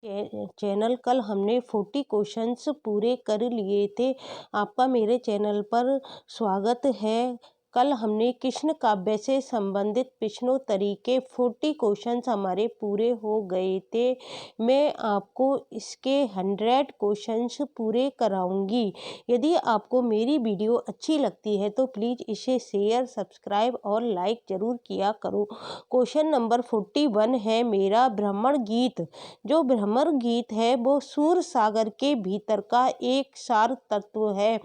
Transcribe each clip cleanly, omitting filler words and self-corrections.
Channel कल हमने 40 questions पूरे कर लिए थे। आपका मेरे चैनल पर स्वागत है। कल हमने कृष्ण काव्य से संबंधित प्रश्नोत्तरी के 40 क्वेश्चंस हमारे पूरे हो गए थे। मैं आपको इसके 100 क्वेश्चंस पूरे कराऊंगी। यदि आपको मेरी वीडियो अच्छी लगती है तो प्लीज़ इसे शेयर, सब्सक्राइब और लाइक ज़रूर किया करो। क्वेश्चन नंबर 41 है मेरा भ्रमण गीत। जो भ्रमर गीत है वो सूर सागर के भीतर का एक सार तत्व है।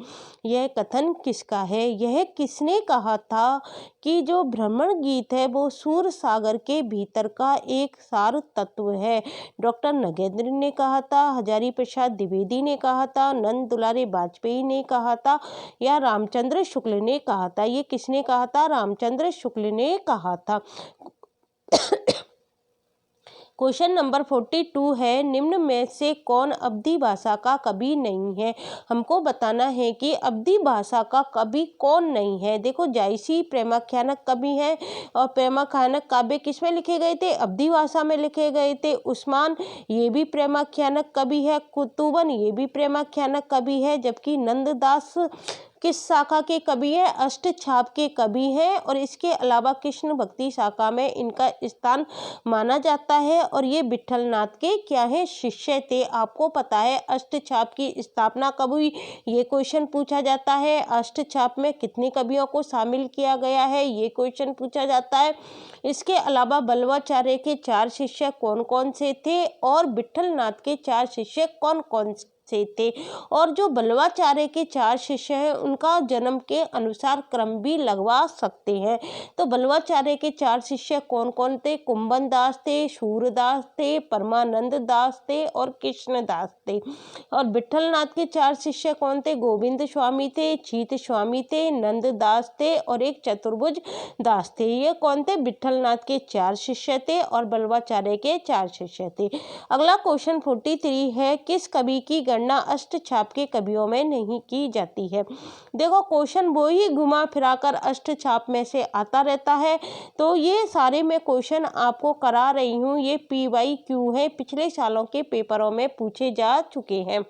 यह कथन किसका है? यह किसने कहा था कि जो भ्रमण गीत है वो सूर सागर के भीतर का एक सार तत्व है? डॉक्टर नगेंद्र ने कहा था, हजारी प्रसाद द्विवेदी ने कहा था, नंद दुलारे वाजपेयी ने कहा था या रामचंद्र शुक्ल ने कहा था? ये किसने कहा था? रामचंद्र शुक्ल ने कहा था। क्वेश्चन नंबर 42 है निम्न में से कौन अवधी भाषा का कवि नहीं है? हमको बताना है कि अवधी भाषा का कवि कौन नहीं है। देखो, जायसी प्रेमाख्यानक कवि है और प्रेमाख्यानक काव्य किस में लिखे गए थे? अवधी भाषा में लिखे गए थे। उस्मान ये भी प्रेमाख्यानक कवि है। कुतुबन ये भी प्रेमाख्यानक कवि है। जबकि नंददास किस शाखा के कवि हैं? अष्टछाप के कवि हैं। और इसके अलावा कृष्ण भक्ति शाखा में इनका स्थान माना जाता है और ये विट्ठलनाथ के क्या है? शिष्य थे। आपको पता है अष्टछाप की स्थापना कब हुई? ये क्वेश्चन पूछा जाता है। अष्टछाप में कितने कवियों को शामिल किया गया है? ये क्वेश्चन पूछा जाता है। इसके अलावा बल्लवाचार्य के 4 शिष्य कौन कौन से थे और विट्ठलनाथ के 4 शिष्य कौन कौन से थे? और जो बल्लवाचार्य के 4 शिष्य हैं उनका जन्म के अनुसार क्रम भी लगवा सकते हैं। तो बल्लवाचार्य के 4 शिष्य कौन कौन थे? कुंभन दास थे, सूरदास थे, परमानंद दास थे और कृष्णदास थे। और विट्ठलनाथ के 4 शिष्य कौन थे? गोविंद स्वामी थे, चीत स्वामी थे, नंद दास थे और एक चतुर्भुज दास थे। ये कौन थे? विट्ठलनाथ के 4 शिष्य थे और बल्लवाचार्य के 4 शिष्य थे। अगला क्वेश्चन 43 है किस कवि की गणना अष्टछाप के कवियों में नहीं की जाती है? देखो, क्वेश्चन वो ही घुमा फिराकर अष्टछाप में से आता रहता है। तो ये सारे मैं क्वेश्चन आपको करा रही हूँ। ये PYQ है, पिछले सालों के पेपरों में पूछे जा चुके हैं।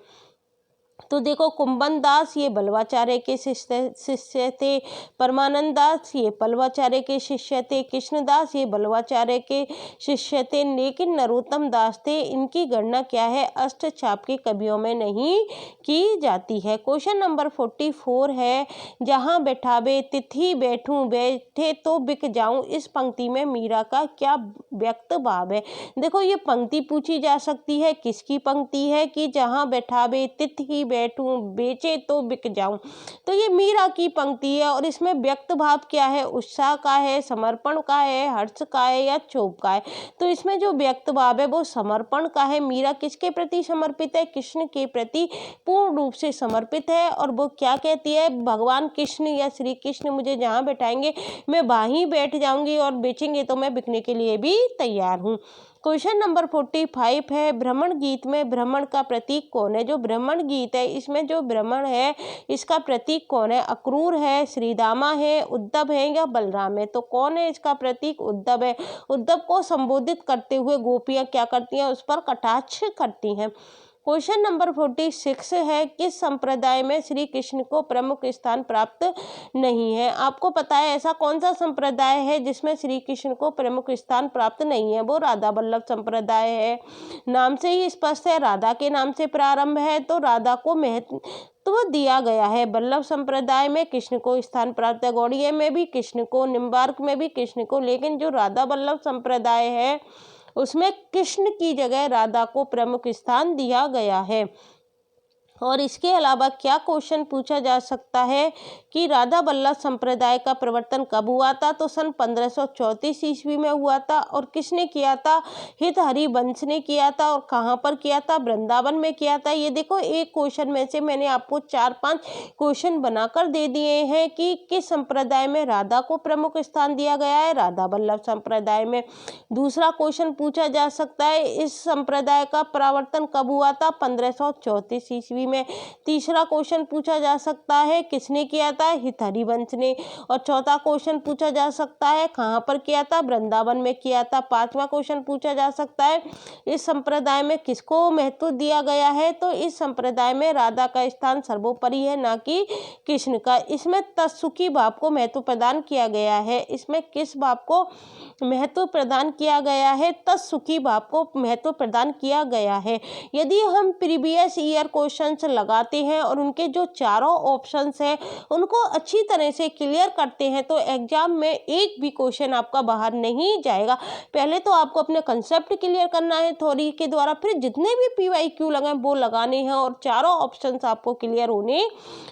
तो देखो, कुंभन दास ये बल्लवाचार्य के शिष्य थे, परमानंद दास ये बल्लवाचार्य के शिष्य थे, कृष्णदास ये बल्लवाचार्य के शिष्य थे, लेकिन नरोत्तम दास थे इनकी गणना क्या है? अष्टछाप के कवियों में नहीं की जाती है। क्वेश्चन नंबर 44 है जहाँ बैठावे तिथि बैठूं बैठे तो बिक जाऊं। इस पंक्ति में मीरा का क्या व्यक्त भाव है? देखो, ये पंक्ति पूछी जा सकती है। किसकी पंक्ति है? कि जहाँ बैठावे तिथि बैठूं बेचे तो बिक जाऊं। तो ये मीरा की पंक्ति है और इसमें व्यक्त भाव क्या है? उत्साह का है, समर्पण का है, हर्ष का है या क्षोभ का है? तो इसमें जो व्यक्त भाव है वो समर्पण का है। मीरा किसके प्रति समर्पित है? कृष्ण के प्रति पूर्ण रूप से समर्पित है। और वो क्या कहती है? भगवान कृष्ण या श्री कृष्ण मुझे जहाँ बैठाएंगे मैं वहीं बैठ जाऊंगी और बेचेंगे तो मैं बिकने के लिए भी तैयार हूँ। क्वेश्चन नंबर 45 है भ्रमण गीत में भ्रमण का प्रतीक कौन है? जो भ्रमण गीत है इसमें जो भ्रमण है इसका प्रतीक कौन है? अक्रूर है, श्रीदामा है, उद्धव है या बलराम है? तो कौन है इसका प्रतीक? उद्धव है। उद्धव को संबोधित करते हुए गोपियां क्या करती हैं? उस पर कटाक्ष करती हैं। क्वेश्चन नंबर 46 है किस संप्रदाय में श्री कृष्ण को प्रमुख स्थान प्राप्त नहीं है? आपको पता है ऐसा कौन सा संप्रदाय है जिसमें श्री कृष्ण को प्रमुख स्थान प्राप्त नहीं है? वो राधा वल्लभ संप्रदाय है। नाम से ही स्पष्ट है, राधा के नाम से प्रारंभ है तो राधा को महत्व दिया गया है। वल्लभ संप्रदाय में कृष्ण को स्थान प्राप्त है, गौड़ीय में भी कृष्ण को, निम्बार्क में भी कृष्ण को, लेकिन जो राधा वल्लभ संप्रदाय है उसमें कृष्ण की जगह राधा को प्रमुख स्थान दिया गया है। और इसके अलावा क्या क्वेश्चन पूछा जा सकता है कि राधा वल्लभ संप्रदाय का प्रवर्तन कब हुआ था? तो सन 1534 ईस्वी में हुआ था। और किसने किया था? हित हरिवंश ने किया था। और कहाँ पर किया था? वृंदावन में किया था। ये देखो, एक क्वेश्चन में से मैंने आपको 4-5 क्वेश्चन बनाकर दे दिए हैं कि किस संप्रदाय में राधा को प्रमुख स्थान दिया गया है? राधा वल्लभ संप्रदाय में। दूसरा क्वेश्चन पूछा जा सकता है इस संप्रदाय का प्रवर्तन कब हुआ था? 1534 ईस्वी ईस्वी में। तीसरा क्वेश्चन पूछा जा सकता है किसने किया था, हरिवंश ने। और चौथा क्वेश्चन पूछा जा सकता है कहाँ पर किया था, वृंदावन में किया था। पांचवा क्वेश्चन पूछा जा सकता है इस संप्रदाय में किसको महत्व दिया गया है, तो इस संप्रदाय में राधा का स्थान सर्वोपरि है, ना कि कृष्ण का। इसमें तत्सुखी भाव को महत्व प्रदान किया गया है। इसमें किस भाव को महत्व प्रदान किया गया है, तत्सुखी भाव को महत्व प्रदान किया गया है। यदि हम प्रीवियस ईयर क्वेश्चंस लगाते हैं और उनके जो चारों ऑप्शंस हैं उनको अच्छी तरह से क्लियर करते हैं तो एग्जाम में एक भी क्वेश्चन आपका बाहर नहीं जाएगा। पहले तो आपको अपने कंसेप्ट क्लियर करना है थ्योरी के द्वारा, फिर जितने भी PYQ लगाएं वो लगाने हैं और चारों ऑप्शंस आपको क्लियर होने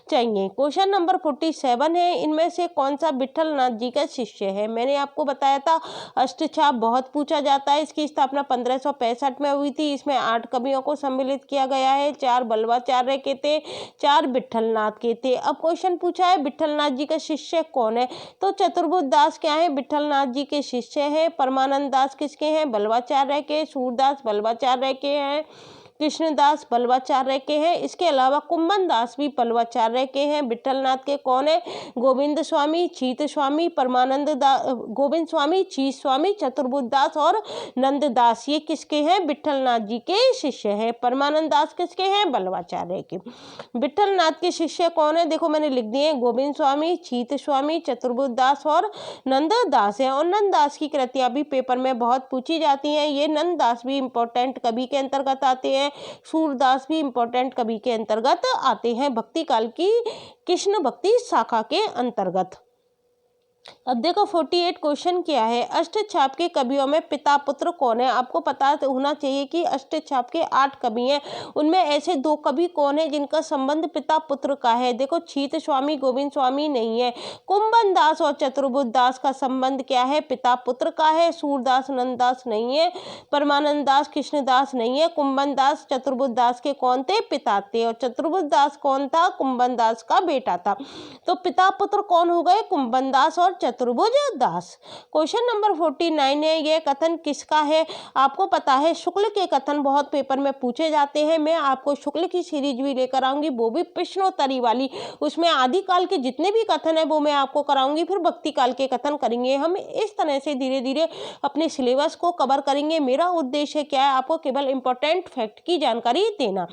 चाहिए। क्वेश्चन नंबर 47 है, इनमें से कौन सा विठल नाथ जी का शिष्य है। मैंने आपको बताया था अष्टछाप बहुत पूछा जाता है। इसकी स्थापना 1565 में हुई थी। इसमें 8 कवियों को सम्मिलित किया गया है। 4 बल्लभाचार्य के थे, 4 विठलनाथ के थे। अब क्वेश्चन पूछा है विठलनाथ जी का शिष्य कौन है, तो चतुर्बुद्ध दास क्या है, विठलनाथ जी के शिष्य हैं। परमानंद दास किसके हैं, बल्लभाचार्य के। सूरदास बल्लभाचार्य के हैं। कृष्णदास बल्लभाचार्य के हैं। इसके अलावा कुंभन दास भी बल्लभाचार्य के हैं। विठलनाथ के कौन है, गोविंद स्वामी, चीत स्वामी, गोविंद स्वामी, चीत स्वामी, चतुर्बुद्ध दास और नंद दास, ये किसके हैं, विठलनाथ जी के शिष्य हैं। परमानंद दास किसके हैं, बल्लभाचार्य के। विठलनाथ के शिष्य कौन है, देखो मैंने लिख दिए, गोविंद स्वामी, चीत स्वामी, चतुर्बुद्ध दास और नंद दास है। और नंद दास की कृतियां भी पेपर में बहुत पूछी जाती हैं। ये नंद दास भी इंपॉर्टेंट कवि के अंतर्गत आते हैं। सूरदास भी इंपॉर्टेंट कवि के अंतर्गत आते हैं, भक्ति काल की कृष्ण भक्ति शाखा के अंतर्गत। अब देखो 48 क्वेश्चन क्या है, अष्टछाप के कवियों में पिता पुत्र कौन है। आपको पता होना चाहिए कि अष्टछाप के 8 कवि हैं, उनमें ऐसे 2 कवि कौन है जिनका संबंध पिता पुत्र का है। देखो चीत स्वामी, गोविंद स्वामी नहीं है। कुंभन दास और चतुर्बुद्ध दास का संबंध क्या है, पिता पुत्र का है। सूरदास नंद दास नहीं है। परमानंद दास कृष्णदास नहीं है। कुंभन दास चतुर्बुद्ध दास के कौन थे, पिता थे। और चतुर्बुद्ध दास कौन था, कुंभन दास का बेटा था। तो पिता पुत्र कौन हो गए, कुंभन दास और चतुर्भुज दास। क्वेश्चन नंबर 49 है, यह कथन किसका है। आपको पता है शुक्ल के कथन बहुत पेपर में पूछे जाते हैं। मैं आपको शुक्ल की सीरीज भी लेकर आऊंगी, वो भी प्रश्नोत्तरी वाली। उसमें आदिकाल के जितने भी कथन है वो मैं आपको कराऊंगी, फिर भक्ति काल के कथन करेंगे। हम इस तरह से धीरे धीरे अपने सिलेबस को कवर करेंगे। मेरा उद्देश्य क्या है, आपको केवल इंपॉर्टेंट फैक्ट की जानकारी देना।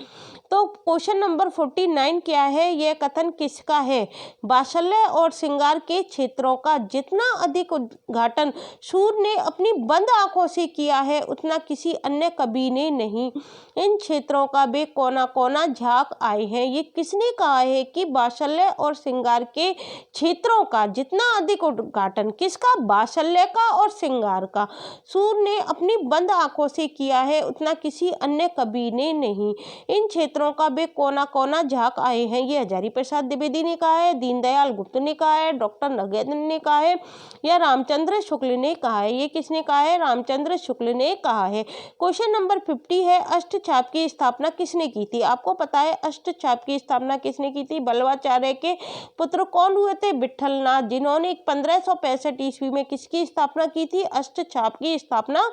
तो क्वेश्चन नंबर 49 क्या है, यह कथन किसका है। वात्सल्य और श्रृंगार के क्षेत्रों का जितना अधिक उद्घाटन सूर्य ने अपनी बंद आंखों से किया है उतना किसी अन्य कवि ने नहीं। इन क्षेत्रों का वे कोना कोना झांक आए हैं। ये किसने कहा है कि वात्सल्य और श्रृंगार के क्षेत्रों का जितना अधिक उद्घाटन, किसका, वात्सल्य का और श्रृंगार का, सूर्य ने अपनी बंद आंखों से किया है उतना किसी अन्य कवि ने नहीं। इन क्षेत्रों का वे कोना कोना झांक आए हैं। ये हजारी प्रसाद द्विवेदी ने कहा है, दीनदयाल गुप्त ने कहा है, डॉक्टर नगेंद्र ने कहा है या रामचंद्र शुक्ल ने कहा है। ये किसने कहा है, रामचंद्र शुक्ल ने कहा है। क्वेश्चन नंबर 50 है, अष्टछाप की स्थापना किसने की थी। आपको पता है अष्टछाप की स्थापना किसने की थी, बल्लभाचार्य के पुत्र कौन हुए थे, विठलनाथ, जिन्होंने 1565 ईस्वी में किसकी स्थापना की थी, अष्टछाप की स्थापना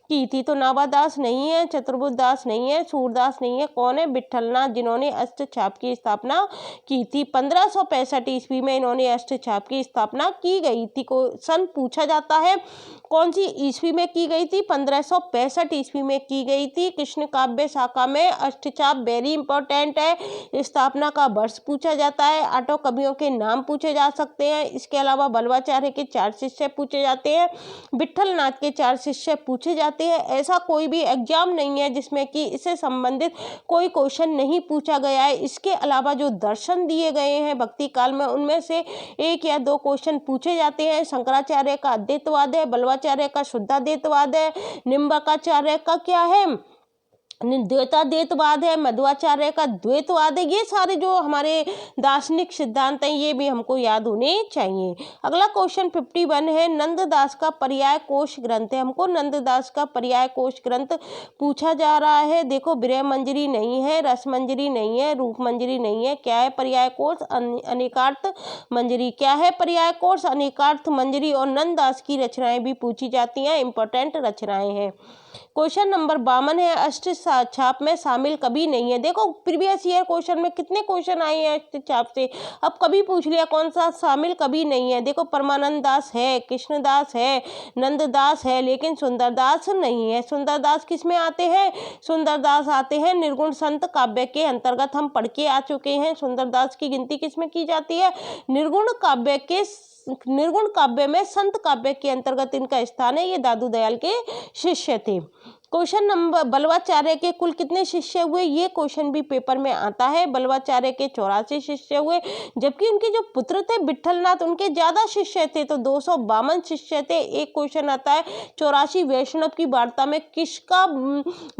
की थी। तो नावादास नहीं है, चतुर्बुद्ध दास नहीं है, सूरदास नहीं है, कौन है, विठलनाथ, जिन्होंने अष्टछाप की स्थापना की थी। 1565 ईस्वी में इन्होंने अष्टछाप की स्थापना की गई थी। को सन पूछा जाता है कौन सी ईस्वी में की गई थी, 1565 ईस्वी में की गई थी। कृष्ण काव्य शाखा में अष्टछाप वेरी इंपॉर्टेंट है। स्थापना का वर्ष पूछा जाता है। 8 कवियों के नाम पूछे जा सकते हैं। इसके अलावा बल्लभाचार्य के 4 शिष्य पूछे जाते हैं, विठलनाथ के 4 शिष्य पूछे जाते हैं। ऐसा कोई भी एग्जाम नहीं है जिसमें कि इससे संबंधित कोई क्वेश्चन नहीं पूछा गया है। इसके अलावा जो दर्शन दिए गए हैं भक्ति काल में उनमें से 1 या 2 क्वेश्चन पूछे जाते हैं। शंकराचार्य का अद्वैतवाद है, बल्लभाचार्य का शुद्धाद्वैतवाद है, निम्बार्काचार्य का क्या है, द्वैताद्वैतवाद है, मध्वाचार्य का द्वैतवाद है। ये सारे जो हमारे दार्शनिक सिद्धांत हैं ये भी हमको याद होने चाहिए। अगला क्वेश्चन 51 है, नंददास का पर्याय कोश ग्रंथ है। हमको नंददास का पर्याय कोश ग्रंथ पूछा जा रहा है। देखो विरह मंजरी नहीं है, रस मंजरी नहीं है, रूप मंजरी नहीं है। क्या है पर्याय कोश, अनेकार्थ मंजरी। क्या है पर्याय कोश, अनेकार्थ मंजरी। और नंददास की रचनाएं भी पूछी जाती हैं, इंपॉर्टेंट रचनाएं हैं। क्वेश्चन नंबर 52 है, अष्ट छाप में शामिल कभी नहीं है। देखो प्रीवियस ईयर क्वेश्चन में कितने क्वेश्चन आए हैं अष्ट छाप से, अब कभी पूछ लिया कौन सा शामिल कभी नहीं है। देखो परमानंद दास है, कृष्णदास है, नंददास है, लेकिन सुंदरदास नहीं है। सुंदरदास किस में आते हैं? सुंदरदास आते हैं निर्गुण संत काव्य के अंतर्गत, हम पढ़ के आ चुके हैं। सुंदरदास की गिनती किस में की जाती है? निर्गुण काव्य में संत काव्य के अंतर्गत इनका स्थान है। ये दादू दयाल के शिष्य थे। क्वेश्चन नंबर, बल्लवाचार्य के कुल कितने शिष्य हुए? ये क्वेश्चन भी पेपर में आता है। बल्लवाचार्य के 84 शिष्य हुए, जबकि उनके जो पुत्र थे विट्ठलनाथ, उनके ज्यादा शिष्य थे, तो 252 शिष्य थे। एक क्वेश्चन आता है 84 वैष्णव की वार्ता में किसका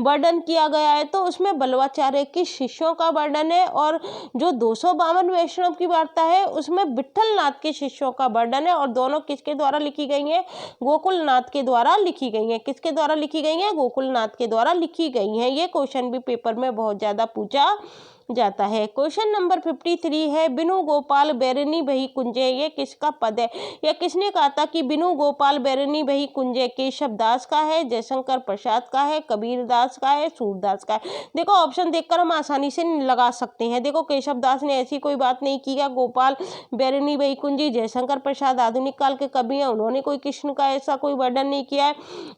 वर्णन किया गया है? तो उसमें बल्लवाचार्य के शिष्यों का वर्णन है, और जो 252 वैष्णव की वार्ता है उसमें विट्ठलनाथ के शिष्यों का वर्णन है। और दोनों किसके द्वारा लिखी गई हैं? गोकुलनाथ के द्वारा लिखी गई हैं। किसके द्वारा लिखी गई हैं? गोकुलनाथ के द्वारा लिखी गई हैं। ये क्वेश्चन भी पेपर में बहुत ज्यादा पूछा जाता है। क्वेश्चन नंबर 53 है, बिनु गोपाल बैरनी बही कुंजे, ये किसका पद है? या किसने कहा था कि बिनु गोपाल बैरनी बही कुंजे? केशव दास का है, जयशंकर प्रसाद का है, कबीर दास का है, सूरदास का है। देखो ऑप्शन देखकर हम आसानी से लगा सकते हैं। देखो केशव दास ने ऐसी कोई बात नहीं की है। गोपाल बैरनी बही कुंजी, जयशंकर प्रसाद आधुनिक काल के कवि हैं, उन्होंने कोई कृष्ण का ऐसा कोई वर्णन नहीं किया है।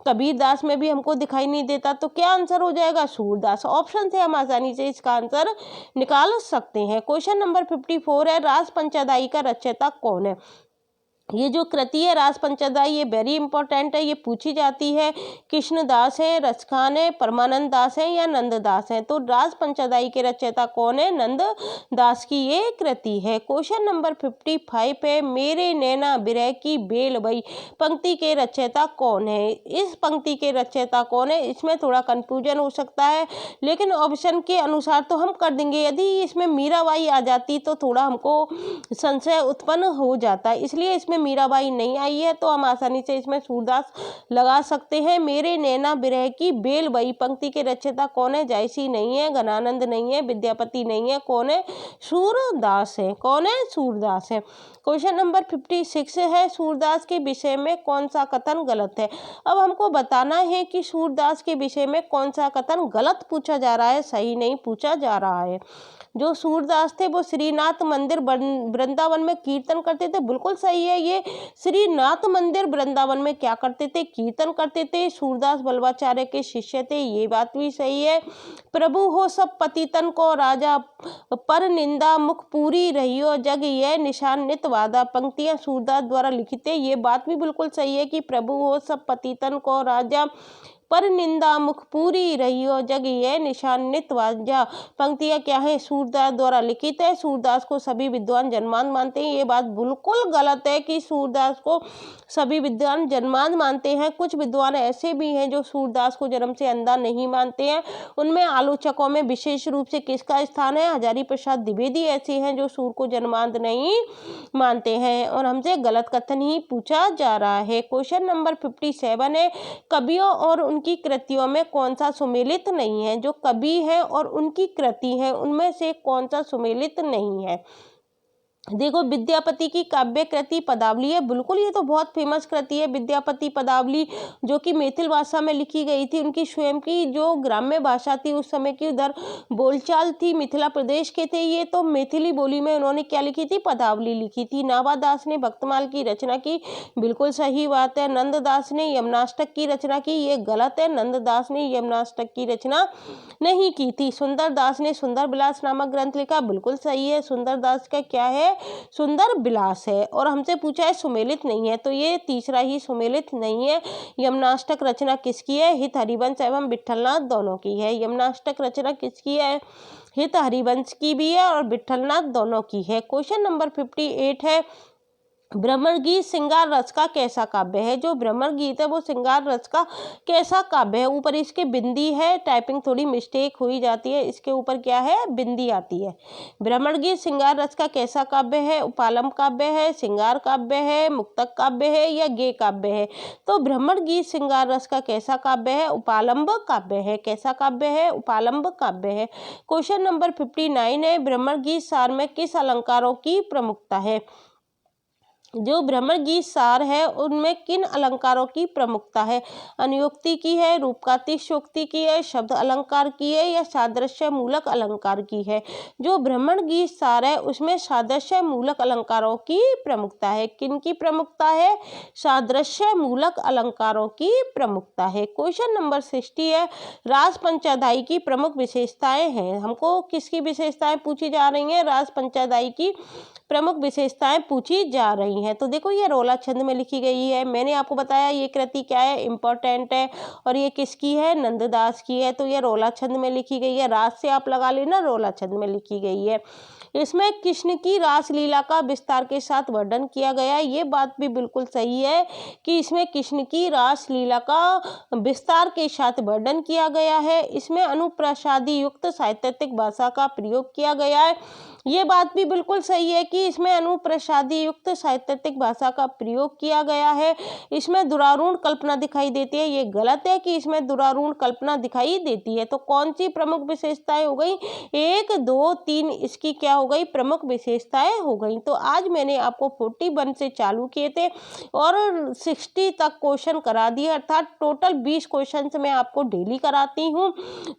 कबीर दास में भी हमको दिखाई नहीं देता, तो क्या आंसर हो जाएगा? सूरदास। ऑप्शन से हम आसानी से इसका आंसर निकाल सकते हैं। क्वेश्चन नंबर 54 है, रास पंचदाई का रचयिता कौन है? ये जो कृति है रास पंचदाई, ये वेरी इंपॉर्टेंट है, ये पूछी जाती है। कृष्णदास है, रसखान है, परमानंद दास है या नंददास है? तो रास पंचदाई के रचयिता कौन है? नंददास की ये कृति है। क्वेश्चन नंबर 55 है, मेरे नैना बिरह की बेल बई, पंक्ति के रचयिता कौन है? इस पंक्ति के रचयिता कौन है? इसमें थोड़ा कंफ्यूजन हो सकता है, लेकिन ऑप्शन के अनुसार तो हम कर देंगे। यदि इसमें मीराबाई आ जाती तो थोड़ा हमको संशय उत्पन्न हो जाता है, इसलिए इसमें मीराबाई नहीं आई है, तो हम आसानी से इसमें सूरदास लगा सकते हैं। मेरे नैना बिरह की बेल बई, पंक्ति के रचयिता कौन है? जायसी नहीं है, घनानंद नहीं है, विद्यापति नहीं है, कौन है? सूरदास है। कौन है? सूरदास है। क्वेश्चन नंबर 56 है, सूरदास के विषय में कौन सा कथन गलत है? अब हमको बताना है कि सूरदास के विषय में कौन सा कथन गलत पूछा जा रहा है, सही नहीं पूछा जा रहा है। जो सूरदास थे वो श्रीनाथ मंदिर वृंदावन में कीर्तन करते थे, बिल्कुल सही है। ये श्रीनाथ मंदिर वृंदावन में क्या करते थे? कीर्तन करते थे। सूरदास बल्लवाचार्य के शिष्य थे, ये बात भी सही है। प्रभु हो सब पतितन को राजा, पर निंदा मुख पूरी रहियो जग, यह निशान नित वादा, पंक्तियां सूरदास द्वारा लिखित है, ये बात भी बिल्कुल सही है कि प्रभु हो सब पतितन को राजा, पर निंदा मुख पूरी रहियो जग, ये निशान नित वाजा, पंक्तियां क्या है? सूरदास द्वारा लिखित है। सूरदास को सभी विद्वान जन्मांध मानते हैं, ये बात बिल्कुल गलत है कि सूरदास को सभी विद्वान जन्मांध मानते हैं। कुछ विद्वान ऐसे भी हैं जो सूरदास को जन्म से अंधा नहीं मानते हैं। उनमें आलोचकों में विशेष रूप से किसका स्थान है? हजारी प्रसाद द्विवेदी ऐसे हैं जो सूर को जन्मांध नहीं मानते हैं, और हमसे गलत कथन ही पूछा जा रहा है। क्वेश्चन नंबर 57 है, कवियों और उनकी कृतियों में कौन सा सुमेलित नहीं है? जो कवि है और उनकी कृति है उनमें से कौन सा सुमेलित नहीं है? देखो विद्यापति की काव्य कृति पदावली है, बिल्कुल ये तो बहुत फेमस कृति है विद्यापति पदावली, जो कि मैथिल भाषा में लिखी गई थी। उनकी स्वयं की जो ग्राम्य भाषा थी उस समय की, उधर बोलचाल थी, मिथिला प्रदेश के थे ये, तो मैथिली बोली में उन्होंने क्या लिखी थी? पदावली लिखी थी। नावादास ने भक्तमाल की रचना की, बिल्कुल सही बात है। नंददास ने यमुनाष्टक की रचना की, ये गलत है, नंददास ने यमुनाष्टक की रचना नहीं की थी। सुंदरदास ने सुंदर विलास नामक ग्रंथ लिखा, बिल्कुल सही है। सुंदरदास का क्या है? सुंदर विलास है। और हमसे पूछा है सुमेलित नहीं है, तो ये तीसरा ही सुमेलित नहीं है। यमुनाष्टक रचना किसकी है? हित हरिवंश एवं विट्ठलनाथ दोनों की है। यमुनाष्टक रचना किसकी है? हित हरिवंश की भी है और विट्ठलनाथ दोनों की है। क्वेश्चन नंबर 58 है, भ्रमर गीत श्रृंगार रस का कैसा काव्य है? जो भ्रमर गीत है वो श्रृंगार रस का कैसा काव्य है? ऊपर इसके बिंदी है, टाइपिंग थोड़ी मिस्टेक हुई जाती है, इसके ऊपर क्या है? बिंदी आती है। भ्रमर गीत श्रृंगार रस का कैसा काव्य है? उपालम काव्य है, श्रृंगार काव्य है, मुक्तक काव्य है या गे काव्य है? तो भ्रमर गीत श्रृंगार रस का कैसा काव्य है? उपालंब काव्य है। कैसा काव्य है? उपालंब काव्य है। क्वेश्चन नंबर 59 है, भ्रमर गीत सार में किस अलंकारों की प्रमुखता है? जो भ्रमर गीत सार है उनमें किन अलंकारों की प्रमुखता है? अनुयुक्ति की है, रूपकातिशयोक्ति की है, शब्द अलंकार की है या सादृश्य मूलक अलंकार की है? जो भ्रमर गीत सार है उसमें सादृश्य मूलक अलंकारों की प्रमुखता है। किन की प्रमुखता है? सादृश्य मूलक अलंकारों की प्रमुखता है। क्वेश्चन नंबर 60 है, रास पंचाध्यायी की प्रमुख विशेषताएं हैं। हमको किसकी विशेषताएं पूछी जा रही हैं? रास पंचाध्यायी की प्रमुख विशेषताएं पूछी जा रही हैं। तो देखो ये रोला छंद में लिखी गई है। मैंने आपको बताया ये कृति क्या है, इम्पोर्टेंट है, और ये किसकी है? नंददास की है। तो ये रोला छंद में लिखी गई है। रास से आप लगा लेना, रोला छंद में लिखी गई है। इसमें कृष्ण की रासलीला का विस्तार के साथ वर्णन किया गया है। ये बात भी बिल्कुल सही है कि इसमें कृष्ण की रासलीला का विस्तार के साथ वर्णन किया गया है। इसमें अनुप्रासादी युक्त साहित्यिक भाषा का प्रयोग किया गया है। ये बात भी बिल्कुल सही है कि इसमें अनुप्रासादी युक्त साहित्यिक भाषा का प्रयोग किया गया है। इसमें दुरारूढ़ कल्पना दिखाई देती है। ये गलत है कि इसमें दुरारूढ़ कल्पना दिखाई देती है। तो कौन सी प्रमुख विशेषताएं हो गई? 1, 2, 3 इसकी क्या हो गई? प्रमुख विशेषताएं हो गई। तो आज मैंने आपको 41 से चालू किए थे और 60 तक क्वेश्चन करा दिए, अर्थात टोटल 20 क्वेश्चन मैं आपको डेली कराती हूँ।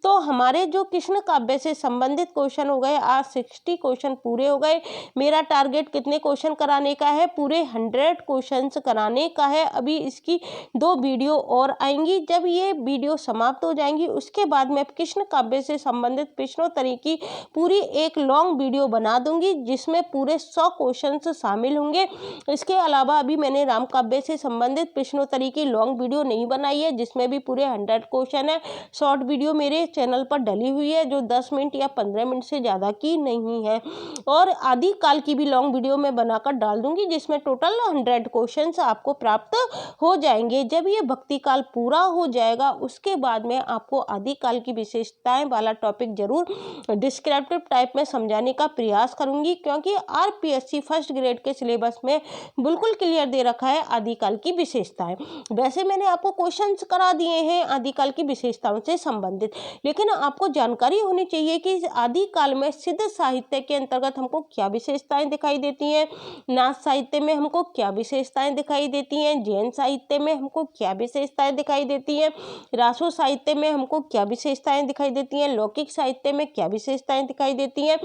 तो हमारे जो कृष्ण काव्य से संबंधित क्वेश्चन हो गए, आज 60 क्वेश्चन पूरे हो गए। मेरा टारगेट कितने क्वेश्चन कराने का है? पूरे 100 क्वेश्चंस कराने का है। अभी इसकी 2 वीडियो और आएंगी। जब ये वीडियो समाप्त हो जाएंगी उसके बाद मैं कृष्ण काव्य से संबंधित प्रश्नोत्तरी की पूरी एक लॉन्ग वीडियो बना दूंगी जिसमें पूरे 100 क्वेश्चंस शामिल होंगे। इसके अलावा अभी मैंने राम काव्य से संबंधित प्रश्नोत्तरी की लॉन्ग वीडियो नहीं बनाई है जिसमें भी पूरे 100 क्वेश्चन है। शॉर्ट वीडियो मेरे चैनल पर डली हुई है जो 10 मिनट या 15 मिनट से ज़्यादा की नहीं है, और आदि काल की भी लॉन्ग वीडियो में बनाकर डाल दूंगी जिसमें टोटल 100 क्वेश्चंस आपको प्राप्त हो जाएंगे। जब ये भक्ति काल पूरा हो जाएगा उसके बाद में आपको आदि काल की विशेषताएं वाला टॉपिक जरूर डिस्क्रिप्टिव टाइप में समझाने का प्रयास करूंगी, क्योंकि आरपीएससी फर्स्ट ग्रेड के सिलेबस में बिल्कुल क्लियर दे रखा है आदिकाल की विशेषताएं। वैसे मैंने आपको क्वेश्चंस करा दिए हैं आदिकाल की विशेषताओं से संबंधित, लेकिन आपको जानकारी होनी चाहिए कि आदिकाल में सिद्ध साहित्य के अंतर्गत हमको क्या विशेषताएं दिखाई देती हैं, नाथ साहित्य में हमको क्या विशेषताएं दिखाई देती हैं, जैन साहित्य में हमको क्या विशेषताएं दिखाई देती हैं, रासो साहित्य में हमको क्या विशेषताएं दिखाई देती हैं, लौकिक साहित्य में क्या विशेषताएं दिखाई देती हैं।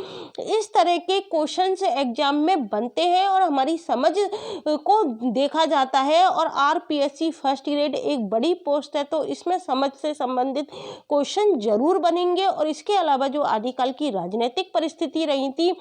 इस तरह के क्वेश्चंस एग्जाम में बनते हैं और हमारी समझ को देखा जाता है, और आरपीएससी फर्स्ट ग्रेड एक बड़ी पोस्ट है तो इसमें समझ से संबंधित क्वेश्चन जरूर बनेंगे। और इसके अलावा जो आदिकाल की राजनीतिक परिस्थिति रही थी,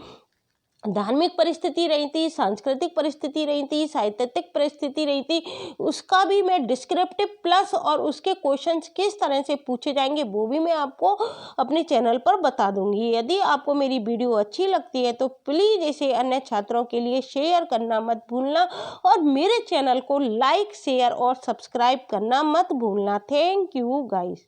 धार्मिक परिस्थिति रही थी, सांस्कृतिक परिस्थिति रही थी, साहित्यिक परिस्थिति रही थी, उसका भी मैं डिस्क्रिप्टिव प्लस और उसके क्वेश्चंस किस तरह से पूछे जाएंगे वो भी मैं आपको अपने चैनल पर बता दूंगी। यदि आपको मेरी वीडियो अच्छी लगती है तो प्लीज़ इसे अन्य छात्रों के लिए शेयर करना मत भूलना, और मेरे चैनल को लाइक, शेयर और सब्सक्राइब करना मत भूलना। Thank you guys.